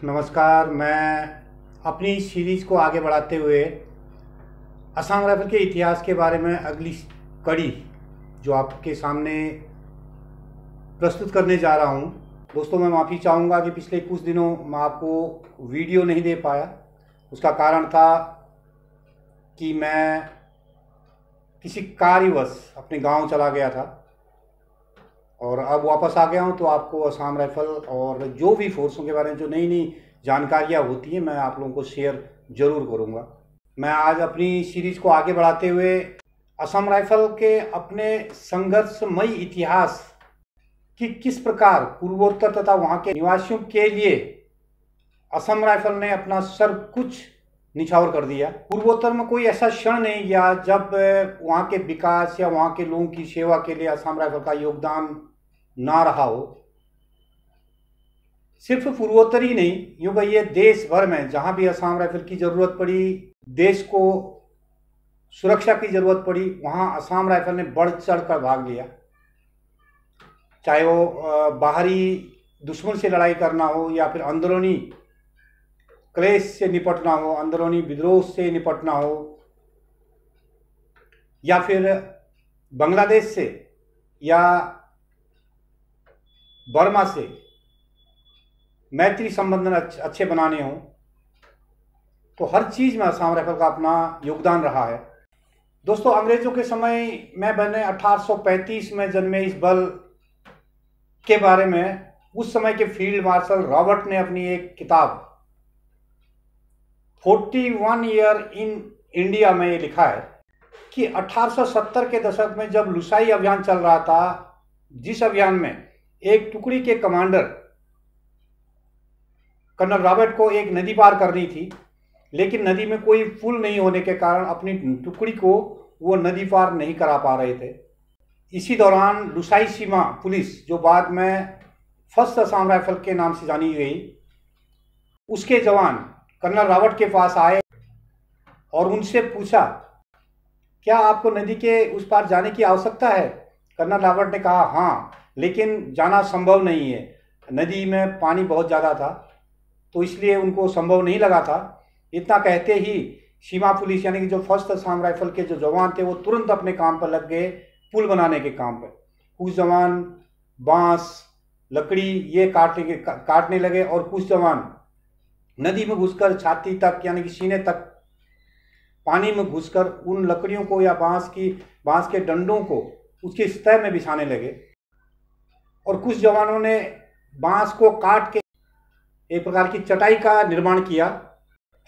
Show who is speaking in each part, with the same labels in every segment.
Speaker 1: नमस्कार। मैं अपनी सीरीज़ को आगे बढ़ाते हुए असम राइफल के इतिहास के बारे में अगली कड़ी जो आपके सामने प्रस्तुत करने जा रहा हूं। दोस्तों, मैं माफ़ी चाहूँगा कि पिछले कुछ दिनों मैं आपको वीडियो नहीं दे पाया। उसका कारण था कि मैं किसी कार्यवश अपने गांव चला गया था और अब वापस आ गया हूं, तो आपको असम राइफल और जो भी फोर्सों के बारे में जो नई नई जानकारियां होती हैं मैं आप लोगों को शेयर जरूर करूंगा। मैं आज अपनी सीरीज को आगे बढ़ाते हुए असम राइफल के अपने संघर्षमयी इतिहास कि किस प्रकार पूर्वोत्तर तथा वहां के निवासियों के लिए असम राइफल ने अपना सब कुछ निछावर कर दिया। पूर्वोत्तर में कोई ऐसा क्षण नहीं गया जब वहां के विकास या वहां के लोगों की सेवा के लिए असम राइफल का योगदान ना रहा हो। सिर्फ पूर्वोत्तर ही नहीं, यूं कहिए देश भर में जहां भी असम राइफल की जरूरत पड़ी, देश को सुरक्षा की जरूरत पड़ी, वहां असम राइफल ने बढ़ चढ़ कर भाग लिया। चाहे वो बाहरी दुश्मन से लड़ाई करना हो या फिर अंदरूनी क्लेश से निपटना हो, अंदरूनी विद्रोह से निपटना हो, या फिर बांग्लादेश से या बर्मा से मैत्री संबंध अच्छे बनाने हो, तो हर चीज में असम राइफल का अपना योगदान रहा है। दोस्तों, अंग्रेजों के समय में बने 1835 में जन्मे इस बल के बारे में उस समय के फील्ड मार्शल रॉबर्ट ने अपनी एक किताब 41 ईयर इन इंडिया में ये लिखा है कि 1870 के दशक में जब लुसाई अभियान चल रहा था, जिस अभियान में एक टुकड़ी के कमांडर कर्नल रॉबर्ट को एक नदी पार करनी थी, लेकिन नदी में कोई पुल नहीं होने के कारण अपनी टुकड़ी को वो नदी पार नहीं करा पा रहे थे। इसी दौरान लुसाई सीमा पुलिस, जो बाद में फर्स्ट असम राइफल के नाम से जानी गई, उसके जवान कर्नल रॉबर्ट के पास आए और उनसे पूछा, क्या आपको नदी के उस पार जाने की आवश्यकता है? कर्नल रॉबर्ट ने कहा, हाँ, लेकिन जाना संभव नहीं है। नदी में पानी बहुत ज़्यादा था, तो इसलिए उनको संभव नहीं लगा था। इतना कहते ही सीमा पुलिस यानी कि जो फर्स्ट असम राइफल के जो जवान थे वो तुरंत अपने काम पर लग गए, पुल बनाने के काम पर। कुछ जवान बांस लकड़ी ये काटने लगे और कुछ जवान नदी में घुसकर छाती तक यानी कि सीने तक पानी में घुसकर उन लकड़ियों को या बांस के डंडों को उसकी सतह में बिछाने लगे। और कुछ जवानों ने बांस को काट के एक प्रकार की चटाई का निर्माण किया।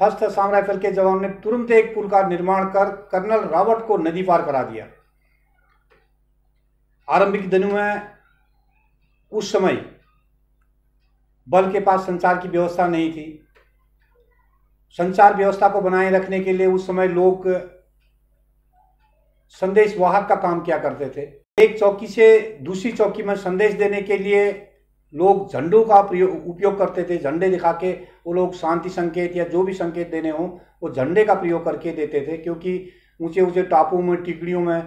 Speaker 1: फर्स्ट असम राइफल के जवान ने तुरंत एक पुल का निर्माण कर कर्नल रॉबर्ट को नदी पार करा दिया। आरंभिक दिनों में उस समय बल के पास संचार की व्यवस्था नहीं थी। संचार व्यवस्था को बनाए रखने के लिए उस समय लोग संदेश वाहक का काम किया करते थे। एक चौकी से दूसरी चौकी में संदेश देने के लिए लोग झंडों का उपयोग करते थे। झंडे दिखा के वो लोग शांति संकेत या जो भी संकेत देने हो वो झंडे का प्रयोग करके देते थे, क्योंकि ऊंचे ऊंचे टापुओं में टिकड़ियों में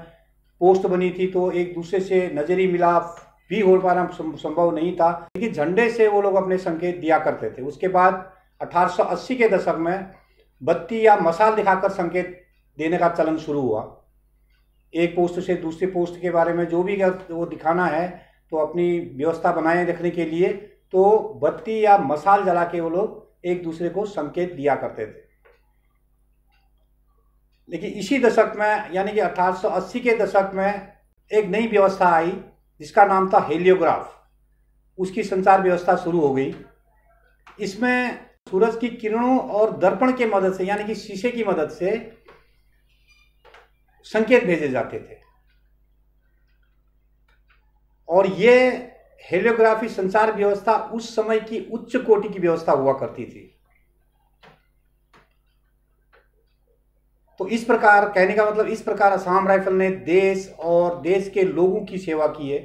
Speaker 1: पोस्ट बनी थी, तो एक दूसरे से नजरी मिलाप भी हो पाना संभव नहीं था, लेकिन झंडे से वो लोग अपने संकेत दिया करते थे। उसके बाद 1880 के दशक में बत्ती या मशाल दिखाकर संकेत देने का चलन शुरू हुआ। एक पोस्ट से दूसरे पोस्ट के बारे में जो भी वो दिखाना है, तो अपनी व्यवस्था बनाए रखने के लिए तो बत्ती या मशाल जला के वो लोग एक दूसरे को संकेत दिया करते थे। लेकिन इसी दशक में यानी कि 1880 के दशक में एक नई व्यवस्था आई जिसका नाम था हेलियोग्राफ। उसकी संचार व्यवस्था शुरू हो गई। इसमें सूरज की किरणों और दर्पण के मदद से यानी कि शीशे की मदद से संकेत भेजे जाते थे। और ये हेलियोग्राफी संचार व्यवस्था उस समय की उच्च कोटि की व्यवस्था हुआ करती थी। तो इस प्रकार कहने का मतलब इस प्रकार असम राइफल ने देश और देश के लोगों की सेवा की है।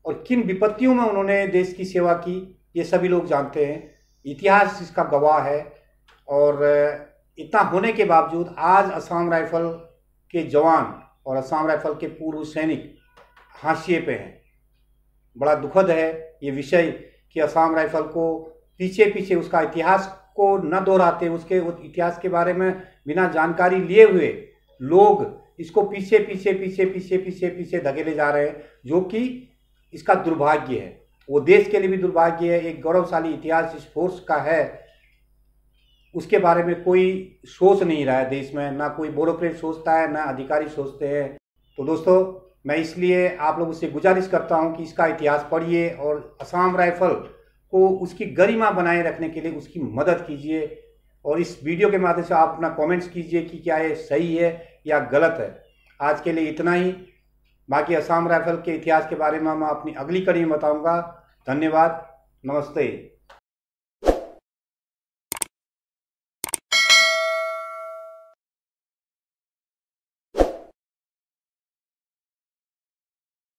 Speaker 1: और किन विपत्तियों में उन्होंने देश की सेवा की ये सभी लोग जानते हैं, इतिहास इसका गवाह है। और इतना होने के बावजूद आज असम राइफल के जवान और असम राइफल के पूर्व सैनिक हाशिए पे हैं। बड़ा दुखद है ये विषय कि असम राइफल को पीछे पीछे उसका इतिहास को न दोहराते, उसके इतिहास के बारे में बिना जानकारी लिए हुए लोग इसको पीछे पीछे पीछे पीछे पीछे पीछे धकेले जा रहे हैं, जो कि इसका दुर्भाग्य है। वो देश के लिए भी दुर्भाग्य है। एक गौरवशाली इतिहास इस फोर्स का है, उसके बारे में कोई सोच नहीं रहा है देश में, ना कोई ब्यूरोक्रेट सोचता है, ना अधिकारी सोचते हैं। तो दोस्तों, मैं इसलिए आप लोगों से गुजारिश करता हूं कि इसका इतिहास पढ़िए और असम राइफल को उसकी गरिमा बनाए रखने के लिए उसकी मदद कीजिए। और इस वीडियो के माध्यम से आप अपना कमेंट्स कीजिए कि क्या ये सही है या गलत है। आज के लिए इतना ही। बाकी असम राइफल के इतिहास के बारे में मैं अपनी अगली कड़ी में बताऊंगा। धन्यवाद। नमस्ते।